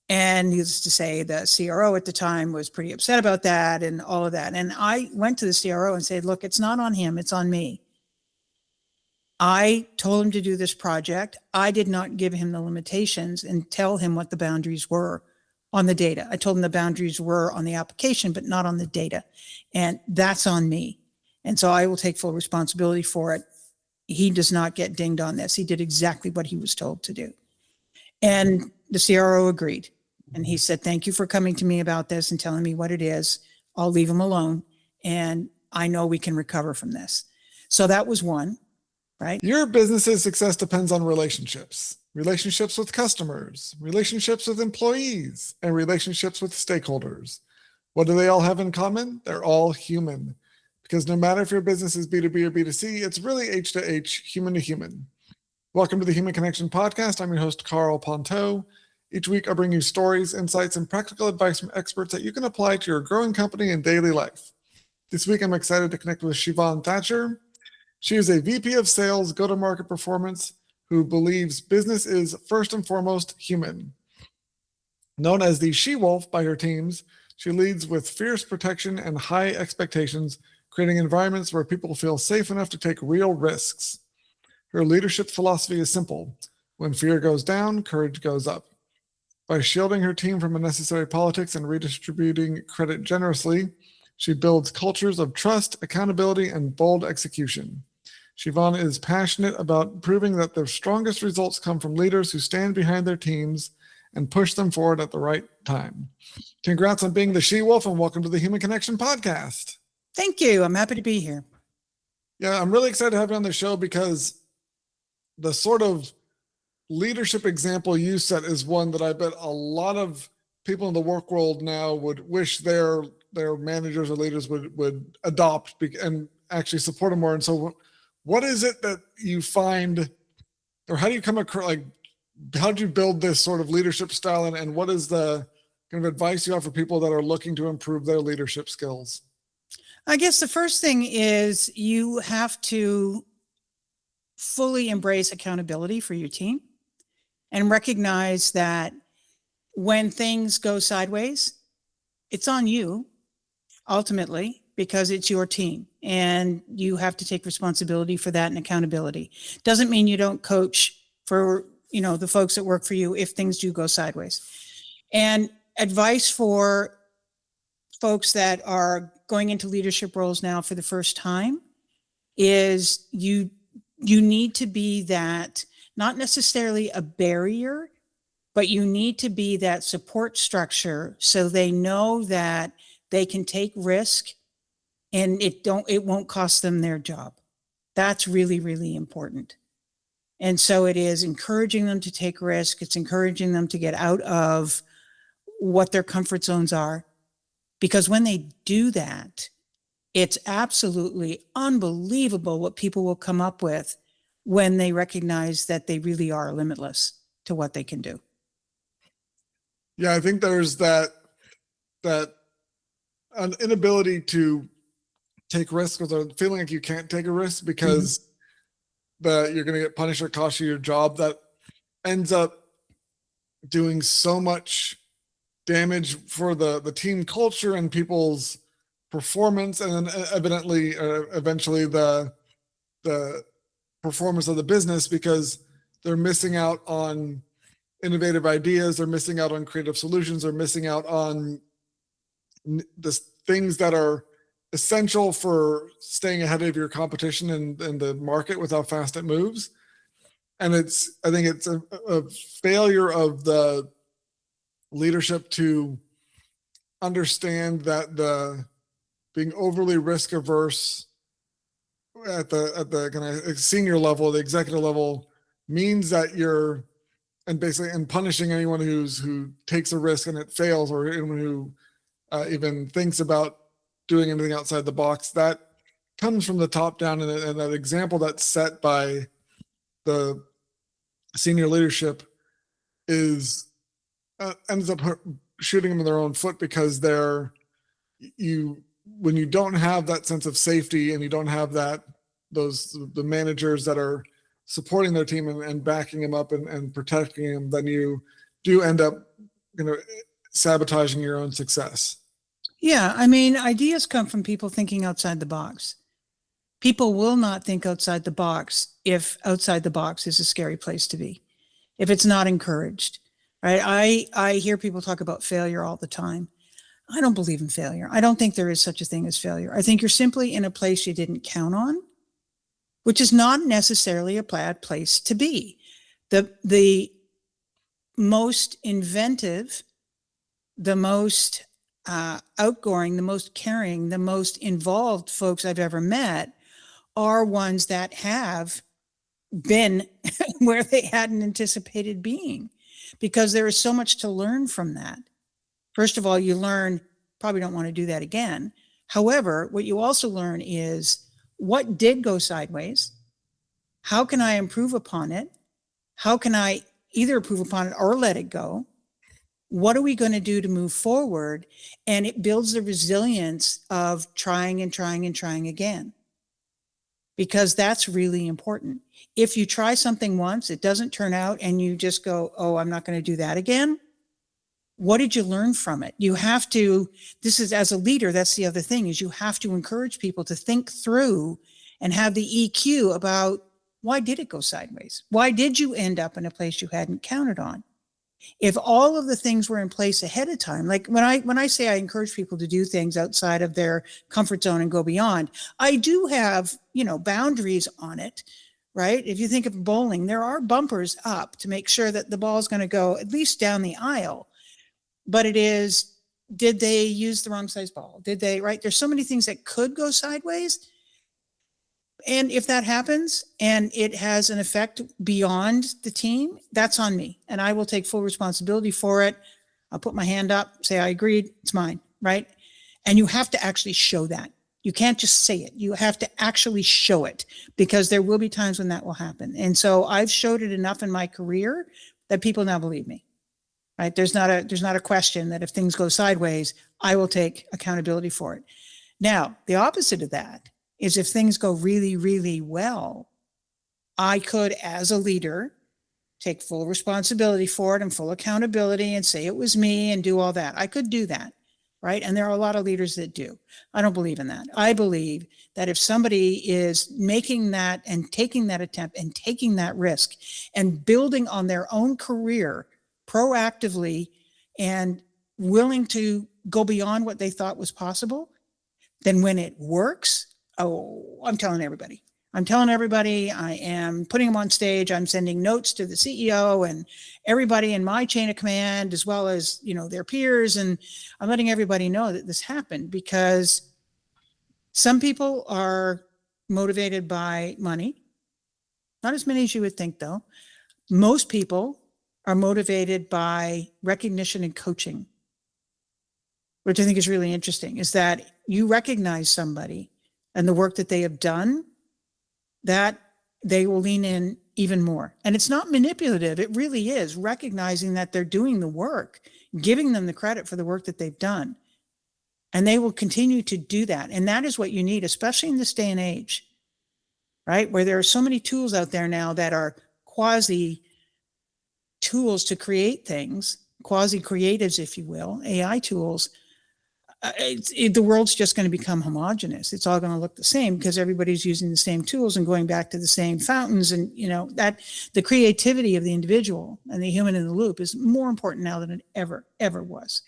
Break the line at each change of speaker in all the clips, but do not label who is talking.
And needless to say, the CRO at the time was pretty upset about that and all of that. And I went to the CRO and said, look, it's not on him, it's on me. I told him to do this project. I did not give him the limitations and tell him what the boundaries were on the data. I told him the boundaries were on the application, but not on the data. And that's on me. And so I will take full responsibility for it. He does not get dinged on this. He did exactly what he was told to do. And the CRO agreed. And he said, thank you for coming to me about this and telling me what it is. I'll leave him alone. And I know we can recover from this. So that was one. Right?
Your business's success depends on relationships with customers, relationships with employees, and relationships with stakeholders. What do they all have in common? They're all human. Because no matter if your business is B2B or B2C, it's really H to H, human to human. Welcome to the Human Connection Podcast. I'm your host, Carl Ponto. Each week, I bring you stories, insights, and practical advice from experts that you can apply to your growing company and daily life. This week, I'm excited to connect with Sheevaun Thatcher. She is a VP of Sales, Go-to-Market Performance, who believes business is first and foremost human. Known as the She-Wolf by her teams, she leads with fierce protection and high expectations, creating environments where people feel safe enough to take real risks. Her leadership philosophy is simple. When fear goes down, courage goes up. By shielding her team from unnecessary politics and redistributing credit generously, she builds cultures of trust, accountability, and bold execution. Sheevaun is passionate about proving that the strongest results come from leaders who stand behind their teams and push them forward at the right time. Congrats on being the She-Wolf, and welcome to the Human Connection Podcast.
Thank you. I'm happy to be here.
Yeah, I'm really excited to have you on the show because the sort of leadership example you set is one that I bet a lot of people in the work world now would wish their managers or leaders would adopt and actually support them more. And so what is it that you find, or how do you come across, like, how do you build this sort of leadership style, and what is the kind of advice you have for people that are looking to improve their leadership skills?
I guess the first thing is you have to fully embrace accountability for your team and recognize that when things go sideways, it's on you ultimately, because it's your team and you have to take responsibility for that and accountability. Doesn't mean you don't coach for, the folks that work for you if things do go sideways. And advice for folks that are going into leadership roles now for the first time is you need to be that, not necessarily a barrier, but you need to be that support structure so they know that they can take risk and it won't cost them their job. That's really, really important. And so it is encouraging them to take risk. It's encouraging them to get out of what their comfort zones are. Because when they do that, it's absolutely unbelievable what people will come up with when they recognize that they really are limitless to what they can do.
Yeah, I think there's that an inability to take risks, or the feeling like you can't take a risk because you're going to get punished or cost you your job, that ends up doing so much damage for the team culture and people's performance, and then eventually the performance of the business, because they're missing out on innovative ideas, they're missing out on creative solutions, they're missing out on the things that are essential for staying ahead of your competition and the market with how fast it moves. And I think it's a failure of the leadership to understand that being overly risk averse at the kind of senior level, the executive level, means that you're and punishing anyone who takes a risk and it fails, or anyone who even thinks about doing anything outside the box. That comes from the top down, and that example that's set by the senior leadership ends up shooting them in their own foot, because when you don't have that sense of safety and you don't have the managers that are supporting their team and backing them up and protecting them, then you do end up sabotaging your own success.
Yeah, I mean, ideas come from people thinking outside the box. People will not think outside the box if outside the box is a scary place to be, if it's not encouraged, right? I hear people talk about failure all the time. I don't believe in failure. I don't think there is such a thing as failure. I think you're simply in a place you didn't count on, which is not necessarily a bad place to be. The most inventive, the most outgoing, the most caring, the most involved folks I've ever met are ones that have been where they hadn't anticipated being, because there is so much to learn from that. First of all, you learn, probably don't want to do that again. However, what you also learn is what did go sideways? How can I improve upon it? How can I either improve upon it or let it go? What are we going to do to move forward? And it builds the resilience of trying and trying and trying again, because that's really important. If you try something once, it doesn't turn out, and you just go, oh, I'm not going to do that again. What did you learn from it? You have to, this is, as a leader, that's the other thing, is you have to encourage people to think through and have the EQ about, why did it go sideways? Why did you end up in a place you hadn't counted on? If all of the things were in place ahead of time, like when I say I encourage people to do things outside of their comfort zone and go beyond, I do have, boundaries on it, right? If you think of bowling, there are bumpers up to make sure that the ball is going to go at least down the aisle. But it is, did they use the wrong size ball? Did they, right? There's so many things that could go sideways. And if that happens and it has an effect beyond the team, that's on me. And I will take full responsibility for it. I'll put my hand up, say, I agreed, it's mine, right? And you have to actually show that. You can't just say it. You have to actually show it, because there will be times when that will happen. And so I've showed it enough in my career that people now believe me, right? There's not a question that if things go sideways, I will take accountability for it. Now, the opposite of that is if things go really, really well, I could, as a leader, take full responsibility for it and full accountability and say it was me and do all that. I could do that, right? And there are a lot of leaders that do. I don't believe in that. I believe that if somebody is making that and taking that attempt and taking that risk and building on their own career proactively and willing to go beyond what they thought was possible, then when it works, oh, I'm telling everybody. I am putting them on stage. I'm sending notes to the CEO and everybody in my chain of command, as well as, their peers. And I'm letting everybody know that this happened, because some people are motivated by money. Not as many as you would think, though. Most people are motivated by recognition and coaching, which I think is really interesting, is that you recognize somebody and the work that they have done, that they will lean in even more. And it's not manipulative. It really is recognizing that they're doing the work, giving them the credit for the work that they've done. And they will continue to do that. And that is what you need, especially in this day and age, right? Where there are so many tools out there now that are quasi tools to create things, quasi creatives, if you will, AI tools. The world's just going to become homogenous. It's all going to look the same because everybody's using the same tools and going back to the same fountains. And, that the creativity of the individual and the human in the loop is more important now than it ever was.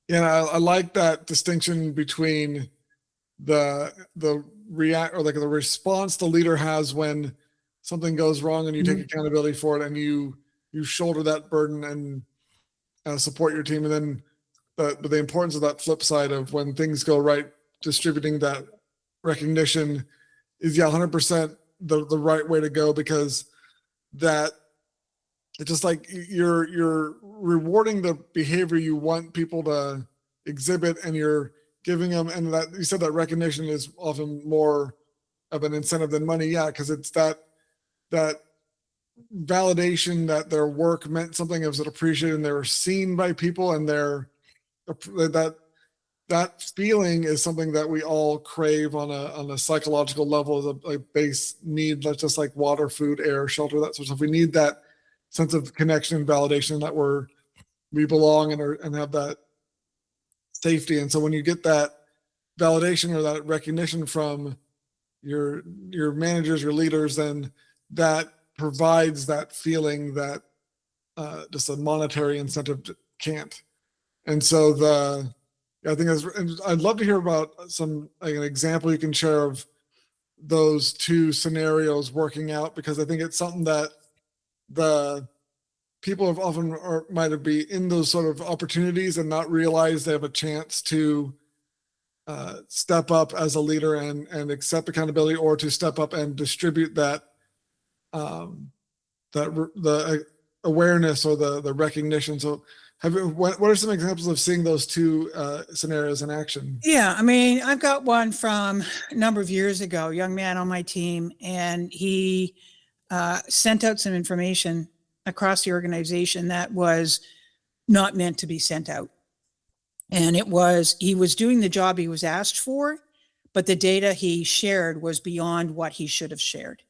Yeah, I like that distinction between the response the leader has when something goes wrong and you take accountability for it and you shoulder that burden and support your team, and then but the importance of that flip side of when things go right, distributing that recognition is 100% the right way to go, because that it's just like you're rewarding the behavior you want people to exhibit, and you're giving them, and that you said that recognition is often more of an incentive than money. Yeah, because it's that validation that their work meant something, it was appreciated, and they were seen by people, and that feeling is something that we all crave on a psychological level, as a base need. That's just like water, food, air, shelter, that sort of stuff. We need that sense of connection and validation that we're we belong and have that safety. And so when you get that validation or that recognition from your managers, your leaders, then that provides that feeling that just a monetary incentive can't. And so I think I'd love to hear about an example you can share of those two scenarios working out, because I think it's something that the people have often might have been in those sort of opportunities and not realize they have a chance to step up as a leader and accept accountability, or to step up and distribute that the awareness or the recognition. So what are some examples of seeing those two scenarios in action?
Yeah, I mean, I've got one from a number of years ago, a young man on my team, and he sent out some information across the organization that was not meant to be sent out. And he was doing the job he was asked for, but the data he shared was beyond what he should have shared.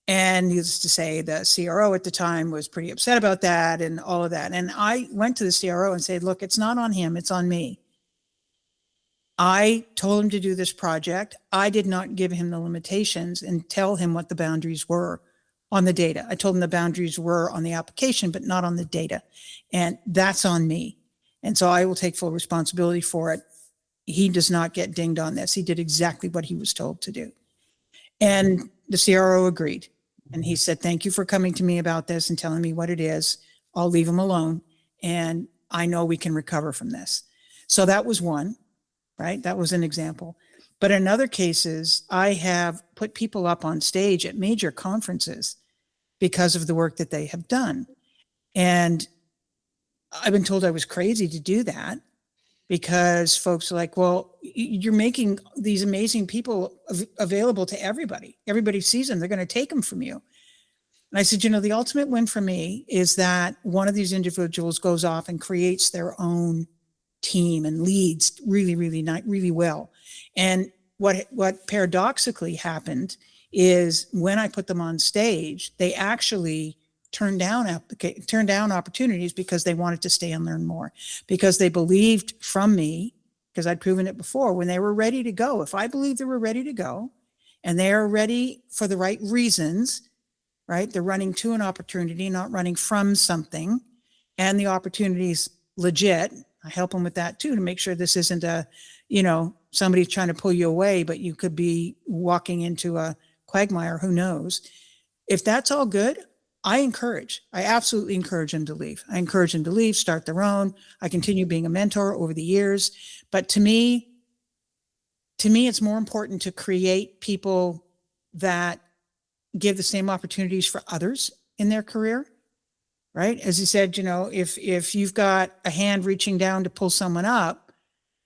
And needless to say, the CRO at the time was pretty upset about that and all of that. And I went to the CRO and said, look, it's not on him, it's on me. I told him to do this project. I did not give him the limitations and tell him what the boundaries were on the data. I told him the boundaries were on the application, but not on the data. And that's on me. And so I will take full responsibility for it. He does not get dinged on this. He did exactly what he was told to do. And the CRO agreed. And he said, thank you for coming to me about this and telling me what it is. I'll leave him alone. And I know we can recover from this. So that was one, right? That was an example. But in other cases, I have put people up on stage at major conferences because of the work that they have done. And I've been told I was crazy to do that, because folks are like, well, you're making these amazing people available to everybody. Everybody sees them. They're going to take them from you. And I said, the ultimate win for me is that one of these individuals goes off and creates their own team and leads really well. And what paradoxically happened is when I put them on stage, they actually turned down opportunities because they wanted to stay and learn more, because they believed from me, because I'd proven it before, when they were ready to go. If I believe they were ready to go and they are ready for the right reasons, right? They're running to an opportunity, not running from something, and the opportunity's legit. I help them with that too, to make sure this isn't somebody trying to pull you away, but you could be walking into a quagmire, who knows? If that's all good, I absolutely encourage them to leave. I encourage them to leave, start their own. I continue being a mentor over the years. But to me, it's more important to create people that give the same opportunities for others in their career, right? As you said, if you've got a hand reaching down to pull someone up,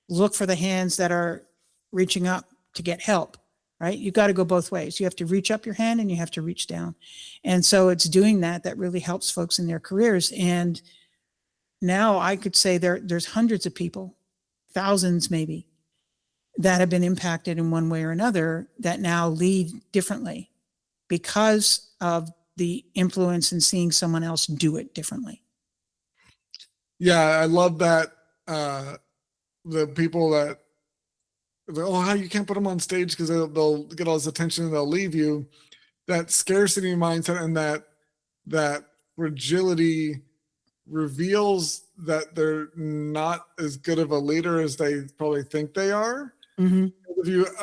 look for the hands that are reaching up to get help. Right? You got to go both ways. You have to reach up your hand and you have to reach down. And so it's doing that really helps folks in their careers. And now I could say there's hundreds of people, thousands maybe, that have been impacted in one way or another that now lead differently because of the influence in seeing someone else do it differently.
Yeah, I love that. The people that, how you can't put them on stage because they'll get all this attention and they'll leave you. That scarcity mindset and that fragility reveals that they're not as good of a leader as they probably think they are. Mm-hmm.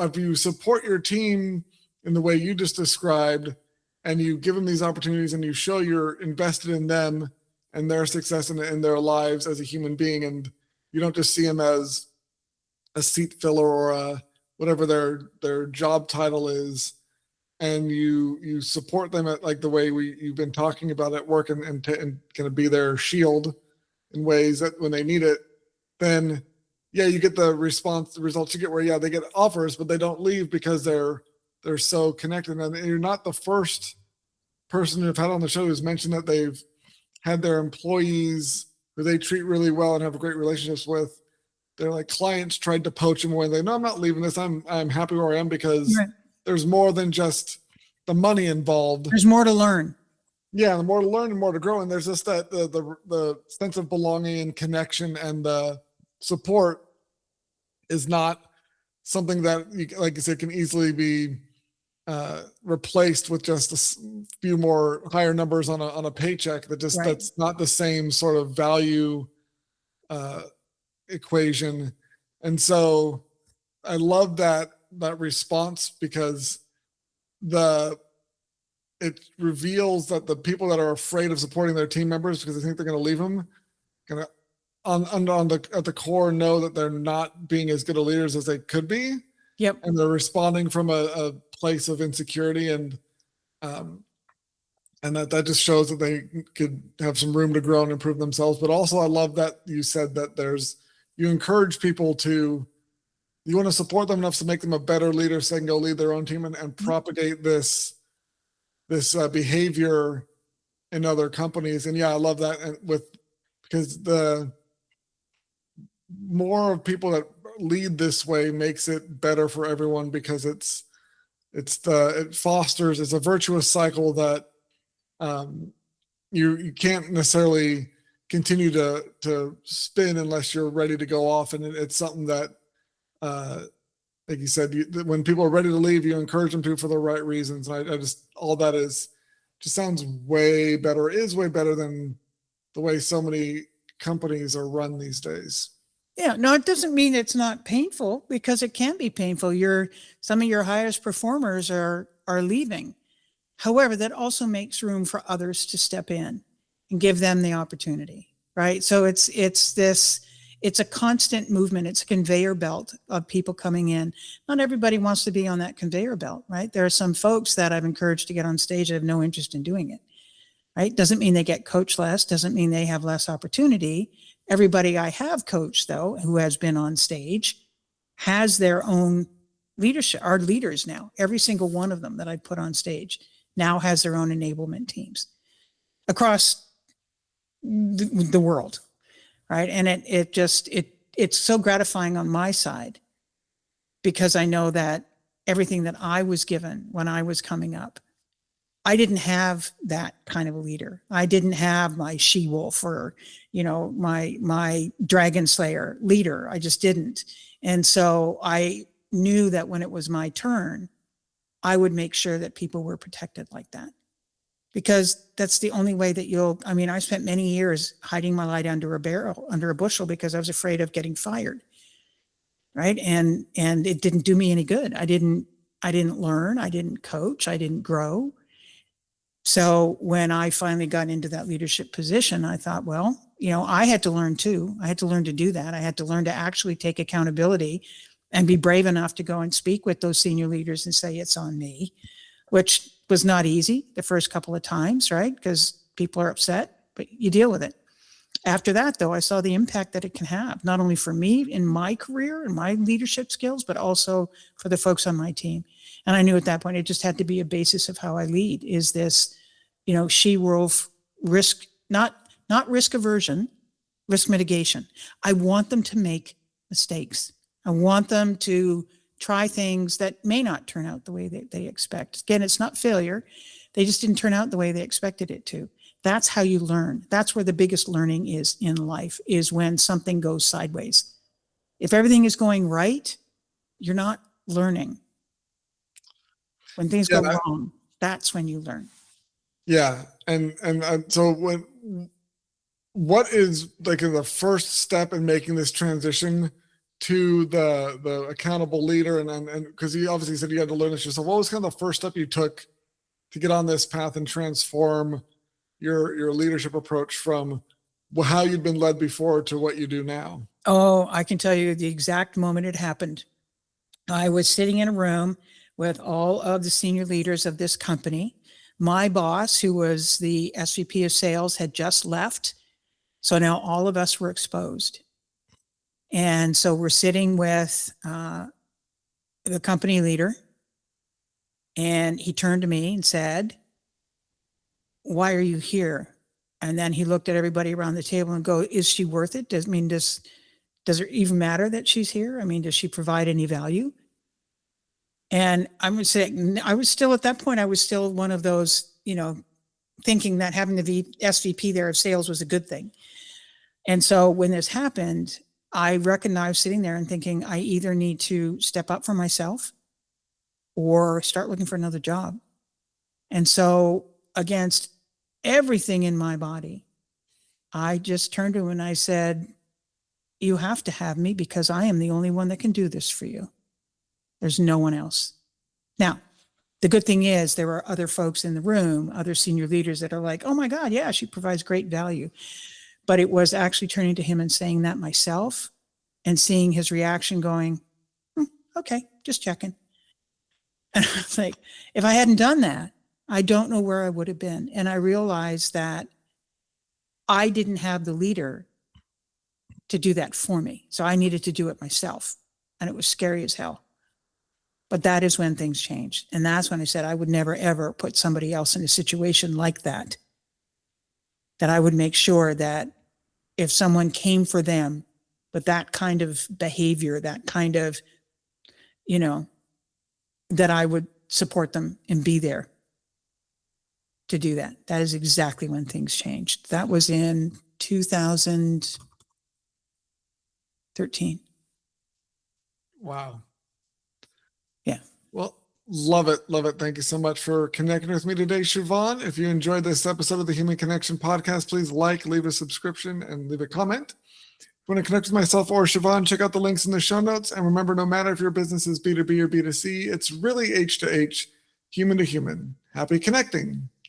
If you support your team in the way you just described, and you give them these opportunities and you show you're invested in them and their success in their lives as a human being, and you don't just see them as a seat filler or whatever their job title is, and you support them at like the way you've been talking about at work, and kind of be their shield in ways that when they need it, then you get the results you get where they get offers, but they don't leave because they're so connected. And you're not the first person who've had on the show who's mentioned that they've had their employees who they treat really well and have great relationships with. They're like clients tried to poach them away. They no, I'm not leaving this. I'm happy where I am because there's more than just the money involved.
There's more to learn.
Yeah, the more to learn and more to grow. And there's just that the sense of belonging and connection and the support is not something that, like you said, can easily be replaced with just a few more higher numbers on a paycheck.
Right.
That's not the same sort of value equation. And so I love that response, because it reveals that the people that are afraid of supporting their team members because they think they're going to leave them, going to at the core know that they're not being as good a leaders as they could be.
Yep.
And they're responding from a place of insecurity, and that just shows that they could have some room to grow and improve themselves. But also, I love that you said that you encourage people you want to support them enough to make them a better leader so they can go lead their own team and propagate this behavior in other companies. And yeah, I love that. And because the more of people that lead this way makes it better for everyone, because it fosters, it's a virtuous cycle that you can't necessarily continue to spin unless you're ready to go off. And it's something that like you said, when people are ready to leave, you encourage them to for the right reasons. And I just, all that just sounds way better, is way better than the way so many companies are run these days.
Yeah, no, it doesn't mean it's not painful, because it can be painful. Some of your highest performers are leaving. However, that also makes room for others to step in and give them the opportunity, right? So it's a constant movement. It's a conveyor belt of people coming in. Not everybody wants to be on that conveyor belt, right? There are some folks that I've encouraged to get on stage that have no interest in doing it, right? Doesn't mean they get coached less, doesn't mean they have less opportunity. Everybody I have coached, though, who has been on stage, has their own leadership, are leaders now. Every single one of them that I put on stage now has their own enablement teams across the world, right? And it's so gratifying on my side, because I know that everything that I was given when I was coming up, I didn't have that kind of a leader. I didn't have my she-wolf or, my dragon slayer leader. I just didn't. And so I knew that when it was my turn, I would make sure that people were protected like that, because that's the only way that I spent many years hiding my light under a bushel, because I was afraid of getting fired. Right. And it didn't do me any good. I didn't learn. I didn't coach. I didn't grow. So when I finally got into that leadership position, I thought, well, I had to learn too. I had to learn to do that. I had to learn to actually take accountability and be brave enough to go and speak with those senior leaders and say, it's on me, which was not easy the first couple of times, right? Because people are upset, but you deal with it. After that, though, I saw the impact that it can have, not only for me in my career and my leadership skills, but also for the folks on my team. And I knew at that point, it just had to be a basis of how I lead, is this, she-wolf risk, not risk aversion, risk mitigation. I want them to make mistakes. I want them to try things that may not turn out the way that they expect. Again, it's not failure. They just didn't turn out the way they expected it to. That's how you learn. That's where the biggest learning is in life, is when something goes sideways. If everything is going right, you're not learning. When things go wrong, that's when you learn.
Yeah. And so what is like the first step in making this transition to the accountable leader? And because you obviously said you had to learn this yourself, what was kind of the first step you took to get on this path and transform your leadership approach from how you'd been led before to what you do now?
Oh, I can tell you the exact moment it happened. I was sitting in a room with all of the senior leaders of this company. My boss, who was the SVP of sales, had just left. So now all of us were exposed. And so we're sitting with the company leader, and he turned to me and said, "Why are you here?" And then he looked at everybody around the table and go, "Is she worth it? Does it even matter that she's here? Does she provide any value?" And I'm saying, I was still at that point, I was still one of those, thinking that having the SVP there of sales was a good thing. And so when this happened, I recognized sitting there and thinking, I either need to step up for myself or start looking for another job. And so against everything in my body, I just turned to him and I said, you have to have me because I am the only one that can do this for you. There's no one else. Now, the good thing is there are other folks in the room, other senior leaders that are like, oh my God, yeah, she provides great value. But it was actually turning to him and saying that myself and seeing his reaction going, okay, just checking. And I was like, if I hadn't done that, I don't know where I would have been. And I realized that I didn't have the leader to do that for me. So I needed to do it myself. And it was scary as hell. But that is when things changed. And that's when I said I would never, ever put somebody else in a situation like that. That I would make sure that if someone came for them, but that kind of behavior, that kind of, that I would support them and be there to do that. That is exactly when things changed. That was in 2013.
Wow.
Yeah.
Well, love it. Love it. Thank you so much for connecting with me today, Sheevaun. If you enjoyed this episode of the Human Connection podcast, please leave a subscription, and leave a comment. If you want to connect with myself or Sheevaun, check out the links in the show notes. And remember, no matter if your business is B2B or B2C, it's really H to H, human to human. Happy connecting.